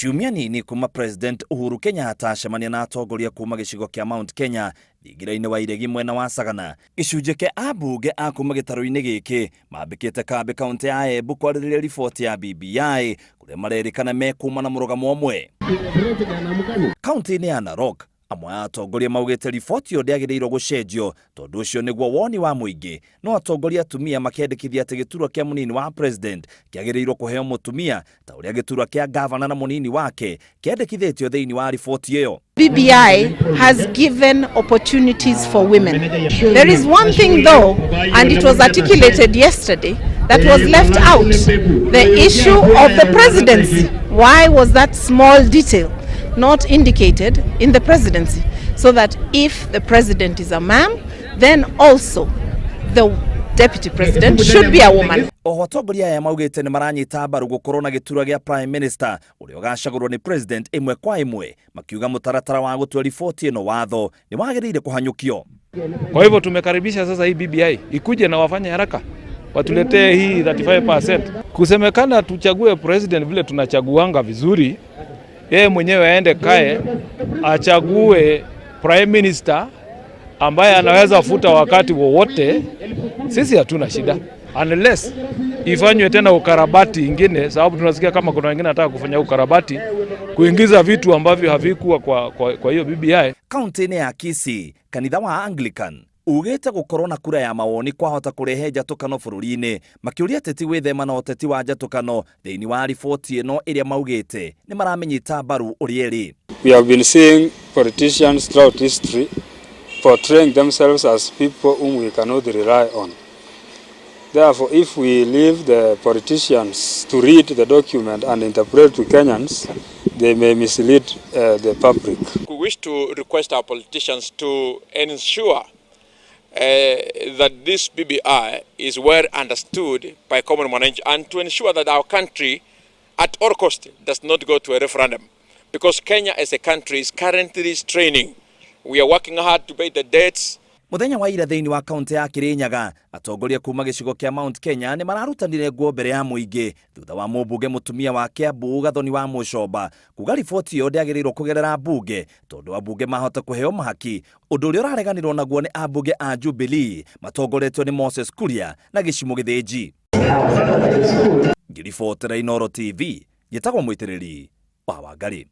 Ciumia nini kuma President Uhuru Kenyatta acemania na atongoria kuma gicigo kia Mount Kenya thingiraine wa iregi mwena wa Sagana. Gicunje kia ambunge a kuma gitaro-ini giki mambikite kambi kaunti ya Embu kwaririria riboti ya BBI kuria marerikana mekuma na murugamo umwe. Kaunti-ini ya Narok amwe a atongoria maugite riboti yo ndiagiriirwo gucenjio tondu ucio niguo woni wa muingi, no atongoria atumia makendekithia ati giturwa kia munini wa president kiagiriirwo kuheo mutumia ta uria giturwa kia governor na munini wake kiendekithitio thiini wa riboti iyo. BBI has given opportunities for women. There is one thing though, and it was articulated yesterday, that was left out: the issue of the presidency. Why was that small detail not indicated in the presidency? So that if the president is a man, then also the deputy president should be a woman. Atongoria aya maugite ni maranyita mbaru gukorwo na giturwa gia prime minister uria ugacagurwo ni president imwe kwa imwe, makiuga mutaratara wa gutua riboti ino watho ni wagiriire kuhanyukio. Kwa hivyo tumekaribisha sasa hii BBI ikuje na wafanye haraka watuletee hii 35%. Kusemekana tuchague president vile tunachaguanga vizuri, yeye mwenyewe aende kae achague prime minister ambaye anaweza futa wakati wowote. Sisi hatuna shida unless ifanywe tena ukarabati ingine, sababu tunasikia kama kuna wengine nataka kufanya ukarabati kuingiza vitu ambavyo havikuwa kwa hiyo BBI. Kaunti-ini ya Kisii, kanitha wa Anglican ugite gukorwo na kura ya mawoni kwahota kurehe njatukano bururi-ini, makiuria ateti withema na uteti wa njatukano thiini wa riboti ino iria maugite ni maramenyita mbaru uria iri. We have been seeing politicians throughout history portraying themselves as people whom we cannot rely on. Therefore, if we leave the politicians to read the document and interpret to Kenyans, they may mislead the public. We wish to request our politicians to ensure that this BBI is well understood by common mwananchi, and to ensure that our country at all cost does not go to a referendum, because Kenya as a country is currently straining. We are working hard to pay the debts. Muthenya wa ira thiini wa kaunti ya Kirinyaga, atongoria kuma gicigo kia Mount Kenya ni mararutanire nguo mbere ya muingi thutha wa mubunge mutumia wa Kiambu Gathoni wa Mucomba kuga riboti yo ndiagiriirwo kugerera bunge tondu abunge mahota kuheo mahaki, undu uria urareganirwo naguo ni abunge a Jubilee matongoretio ni Moses Kuria na Gicimo Githinji. Ngiribotera Inooro TV, gitagwo mwitiriri wa Wangari.